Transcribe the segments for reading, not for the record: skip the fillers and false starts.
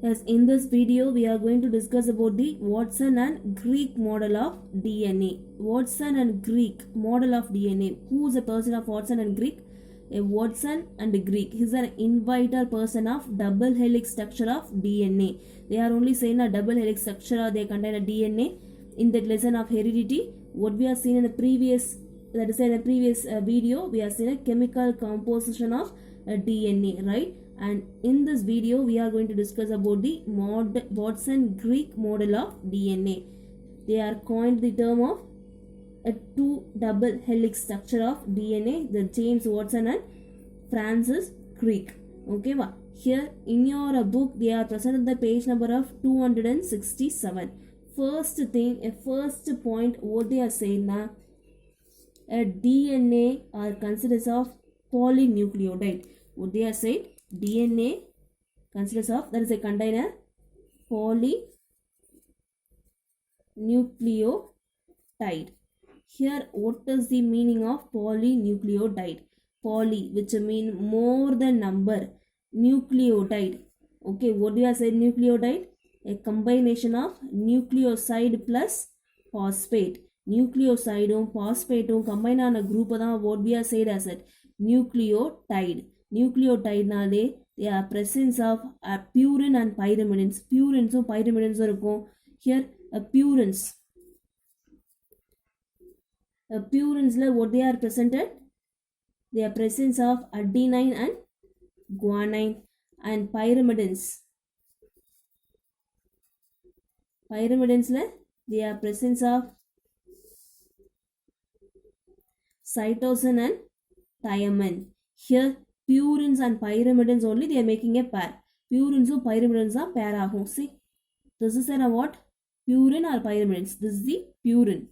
Yes, in this video we are going to discuss about the Watson and Crick model of DNA. Watson and Crick model of DNA. Who is a person of Watson and Crick? A Watson and Crick. He is an inventor person of double helix structure of DNA. They are only saying a double helix structure or they contain a DNA. In the lesson of heredity, what we have seen in the previous, that is in the previous video, we have seen a chemical composition of DNA, right? And in this video we are going to discuss about the Watson-Crick model of DNA. They are coined the term of a two double helix structure of DNA, the James Watson and Francis Crick. Okay, here in your book they are presented the page number of 267. First thing, a first point, what they are saying now, a DNA are considered of polynucleotide. What they are saying, DNA consists of, that is a container, polynucleotide. Here what is the meaning of polynucleotide? Poly, which mean more than number, nucleotide. Okay, what do you say nucleotide? A combination of nucleoside plus phosphate. Nucleoside phosphate combine on a group of what we are said as it nucleotide. Nucleotide nale they are presence of purine and pyrimidines. Purines and pyrimidines are here purines. Purines what they are presented? They are presence of adenine and guanine, and pyrimidines. Pyrimidines they are presence of cytosine and thymine. Here purines and pyrimidines only they are making a pair. Purines and pyrimidines are pair ahum. See, this is a what? Purine or pyrimidines. This is the purine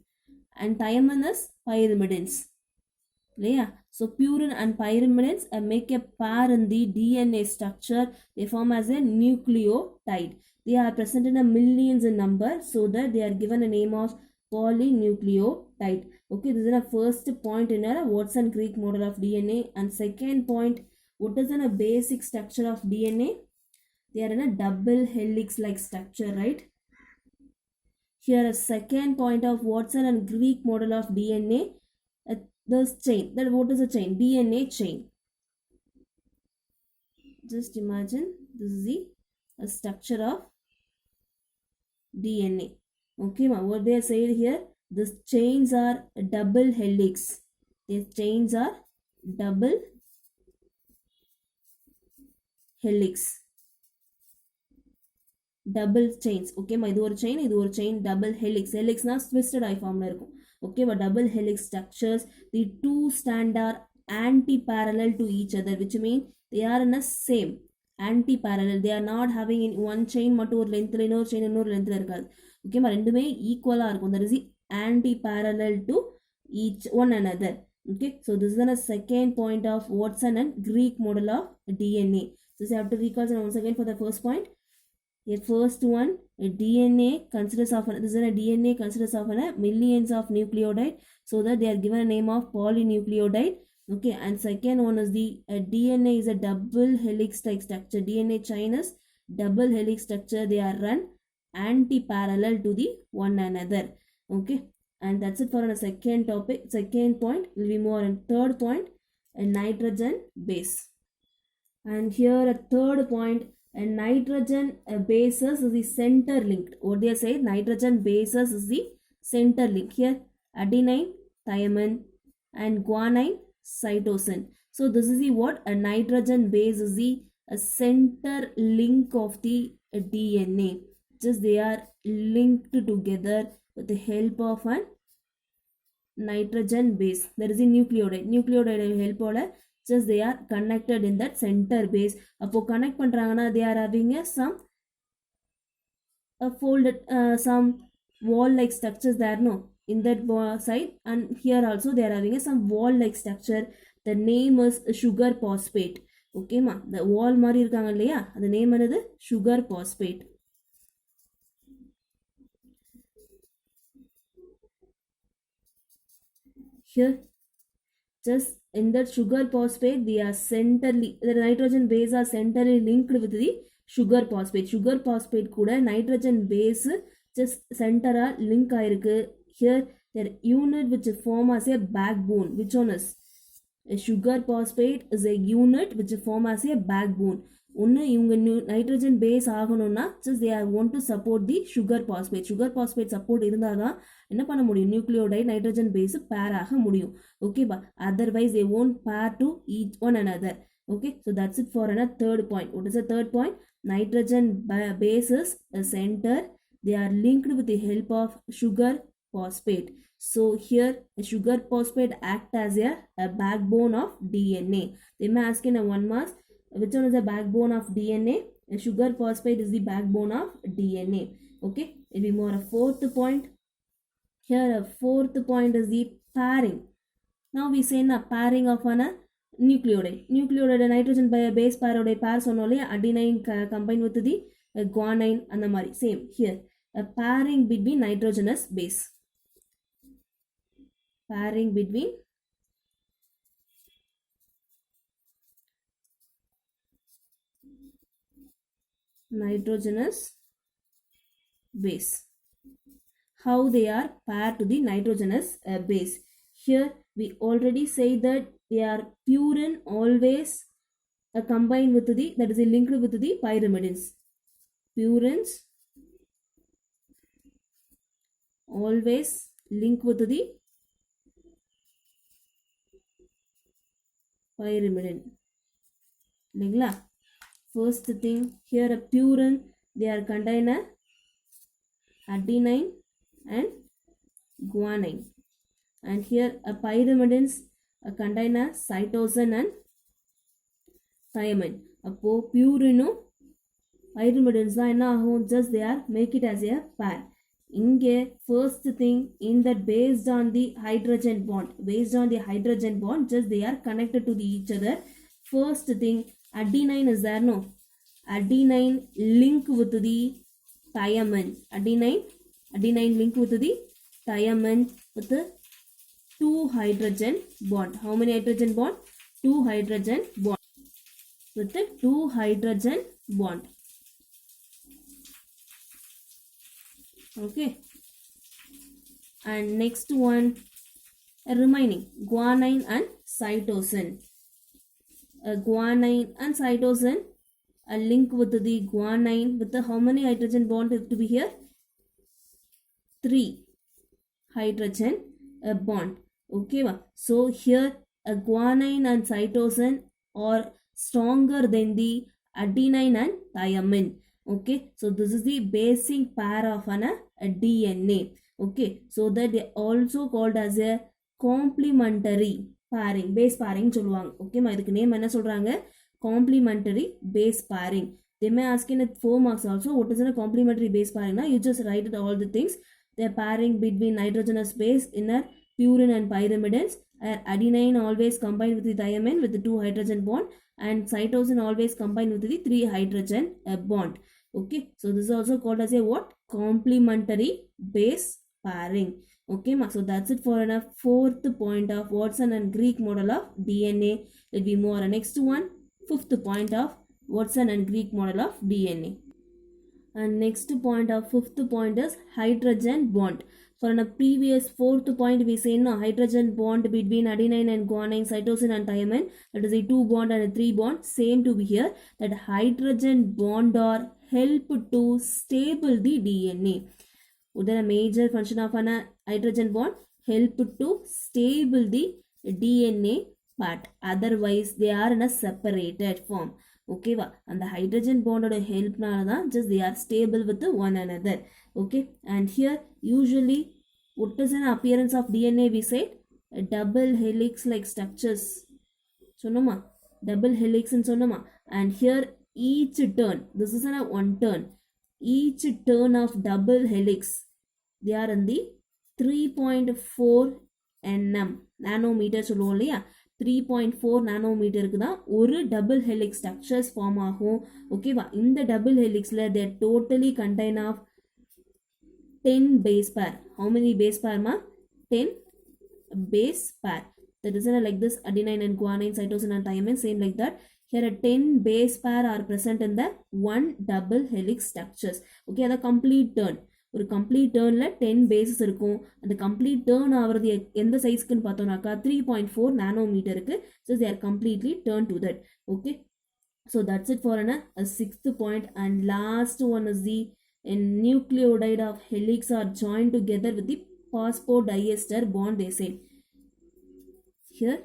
and thymine is pyrimidines. Yeah. So purine and pyrimidines make a pair in the DNA structure. They form as a nucleotide. They are present in a millions in number, so that they are given a name of polynucleotide. Okay, this is the first point in a Watson-Crick model of DNA. And second point, what is in a basic structure of DNA? They are in a double helix like structure, right? Here a second point of Watson and Crick model of DNA. This chain, that what is a chain? DNA chain. Just imagine this is the structure of DNA. Okay, what they said here, these chains are double helix. These chains are double helix. Double chains. Okay, இது ஒரு chain, double helix. Helix na twisted I form la irukum. Okay, but double helix structures, the two stand are anti-parallel to each other, which mean they are in a same anti-parallel. They are not having in one chain மட்டும் ஒரு length இன்னொரு chain இன்னொரு length இருக்காது. Okay, ரெண்டுமே ஈக்குவலா இருக்கும். That is the anti-parallel to each one another. Okay, so this is the second point of Watson and Crick model of DNA. So you have to recall once again for the first point. A first one, a DNA consists of this is a DNA consists of millions of nucleotide, so that they are given a name of polynucleotide. Okay, and second one is the DNA is a double helix like structure. DNA chain is double helix structure. They are run anti-parallel to the one another. Okay, and that's it for a second topic. Second point will be more. And third point, a nitrogen base. And here a third point, a nitrogen bases is the center linked. What they say, nitrogen bases is the center link. Here adenine, thymine and guanine, cytosine. So this is the what? A nitrogen base is the center link of the DNA. Just they are linked together with the help of a nitrogen base. There is a nucleotide. Nucleotide help ola just they are connected in that center base. Appo connect பண்றாங்கன்னா they are having some folded some wall like structures there, no, in that side, and here also they are having some wall like structure. The name is sugar phosphate. Okay ma, the wall மாதிரி இருக்காங்க இல்லையா, the name என்னது sugar phosphate. Here just in that sugar phosphate, they are centrally, the nitrogen base are centrally linked with the sugar phosphate. Sugar phosphate கூட nitrogen base just center link ஆயிருக்கு. Here their unit which form as a backbone. Which one is? A sugar phosphate is a unit which form as a backbone. ஒன்று இவங்க nitrogen base ஆகணும்னா just they are want to support the sugar phosphate. Sugar phosphate support இருந்தால் தான் என்ன பண்ண முடியும், nucleotide nitrogen base பேர் ஆக முடியும். ஓகேப்பா, otherwise they won't pair to each one another. Okay, so that's it for another third point. What is the third point? Nitrogen base is a center. They are linked with the help of sugar phosphate. So here a sugar phosphate act as a backbone of DNA. They may ask in a 1 marks, which one is the backbone of DNA? A sugar phosphate is the backbone of DNA. Okay, it will be more a fourth point. Here a fourth point is the pairing. Now we say na pairing of a nucleotide. Nucleotide nitrogen base pair pair sonole adenine combined with the guanine and the mari. Same here, a pairing between nitrogenous base. Pairing between nitrogenous base. How they are paired to the nitrogenous base. Here we already say that they are purine always combined with the, that is linked with the pyrimidines. Purines always link with the pyrimidine. Ligla. First thing here a purine, they are contain a adenine and guanine, and here a pyrimidines contain a cytosine and thiamine. அப்போ பியூரினும் pyrimidines தான் என்ன ஆகும், just they are make it as a pair. இங்கே first thing in that based on the hydrogen bond, just they are connected to the each other. First thing adenine is there, no, adenine link with the thiamine. Adenine link with the thiamine with the 2 hydrogen bond. How many hydrogen bond? 2 hydrogen bond. With the 2 hydrogen bond. Okay. And next one, remaining guanine and cytosine. Guanine and cytosine, a link with the guanine with the how many hydrogen bond to be here? 3 hydrogen bond. Okay, so here a guanine and cytosine are stronger than the adenine and thiamine. Okay, so this is the basic pair of a DNA. Okay, so that they also called as a complementary pairing, base pairing சொல்லுவாங்க. ஓகேமா, இதுக்கு name என்ன சொல்றாங்க, complementary base pairing. They may ask in 4 marks also, what is a complementary base pairing? Now you just write it all the things. The pairing between nitrogenous base inner purine and pyrimidines. Adenine always combined with the thiamine with the 2 hydrogen bond, and cytosine always combined with the 3 hydrogen bond. Okay, so this is also called as a what? Complementary base pairing. Okay, so that's it for a fourth point of Watson and Crick model of DNA. Let me move on next one, fifth point of Watson and Crick model of DNA. And next point of fifth point is hydrogen bond. For a previous fourth point we say no, hydrogen bond between adenine and guanine, cytosine and thiamine, that is a 2 bond and a 3 bond. Same to be here, that hydrogen bond are help to stable the DNA. Then a major function of an hydrogen bond, help to stable the DNA part. Otherwise they are in a separated form. Okay, and the hydrogen bond or help na just they are stable with one another. Okay, and here usually what is an appearance of DNA? We say a double helix like structures. Sonoma, double helix and sonoma. And here each turn, this is a one turn, each turn of double helix, they are in the 3.4 nm nanometer சொல்லுவோம் இல்லையா, 3.4 நானோமீட்டருக்கு தான் ஒரு double helix structures form ஆகும். ஓகேவா, இந்த double ஹெலிக்ஸில் there totally contain of 10 base pair. How many base pair ma? 10 base pair. That is like this, adenine and guanine, cytosine and thiamine, same like that. here a 10 base pair are present in the one double helix structures. Okay, அது complete turn. ஒரு complete turnல 10 bases இருக்கும். அந்த complete turn ஆகிறது எந்த சைஸ்க்குன்னு பார்த்தோம்னாக்கா 3.4 நானோமீட்டருக்கு. So they are completely turned to that. Okay, so that's it for a sixth point. And last one is the nucleotide of helix are joined together with the phosphodiester bond, they say. Here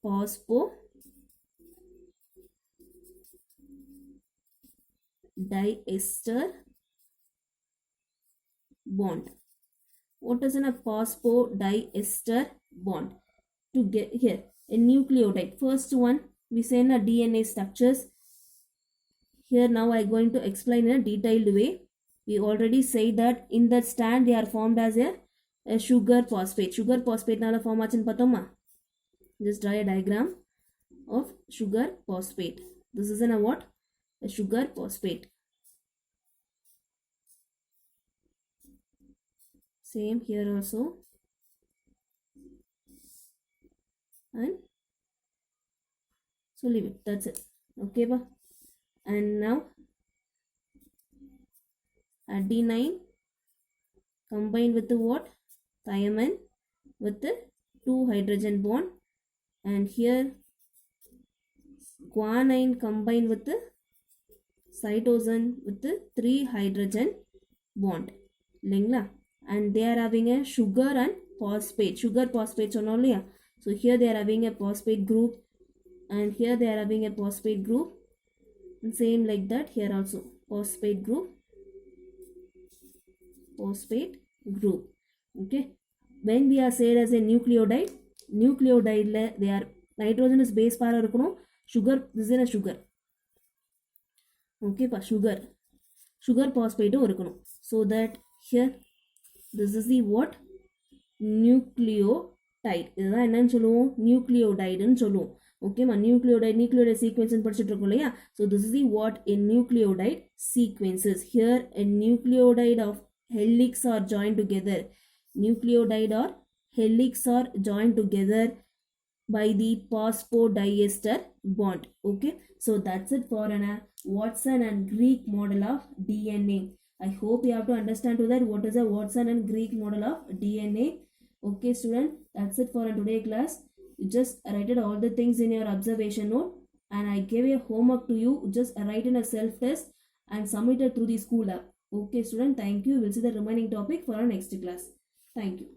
phosphodiester bond. What is a phosphodiester bond? To get here a nucleotide, first one we say in a DNA structures. Here now I am going to explain in a detailed way. We already say that in that stand they are formed as a sugar phosphate. Sugar phosphate nala form achin pathoma. Just draw a diagram of sugar phosphate. This is a what? A sugar phosphate. Same here also. And so leave it. That's it. Okay, ba? And now adenine combined with the what? Thymine with the 2 hydrogen bond. And here guanine combined with the cytosine with the 3 hydrogen bond. Lingla. And they are having a sugar and phosphate. Sugar phosphate only. So here they are having a phosphate group. And here they are having a phosphate group. And same like that here also. Phosphate group. Phosphate group. Okay. When we are said as a nucleotide they are nitrogen is base pair irukanum, sugar this is a sugar. Okay pa, sugar phosphate irukanum. So that here this is the what? Nucleotide. இதுதான் என்னன்னு சொல்லுவோம்? நியூக்ளியோடைடுன்னு சொல்லுவோம். ஓகேமா, nucleotide sequence படிச்சுட்டு இருக்கோம் இல்லையா? So this is the what? A nucleotide sequences. Here a nucleotide of helix are joined together. Nucleotide or helix are joined together by the phosphodiester bond. Okay, so that's it for an Watson and Crick model of DNA. I hope you have to understand to that what is a Watson and Crick model of DNA. Okay student, that's it for today class. You just write all the things in your observation note, and I gave a homework to you. Just write in a self test and submit it through the school app. Okay student, thank you. We'll see the remaining topic for our next class. Thank you.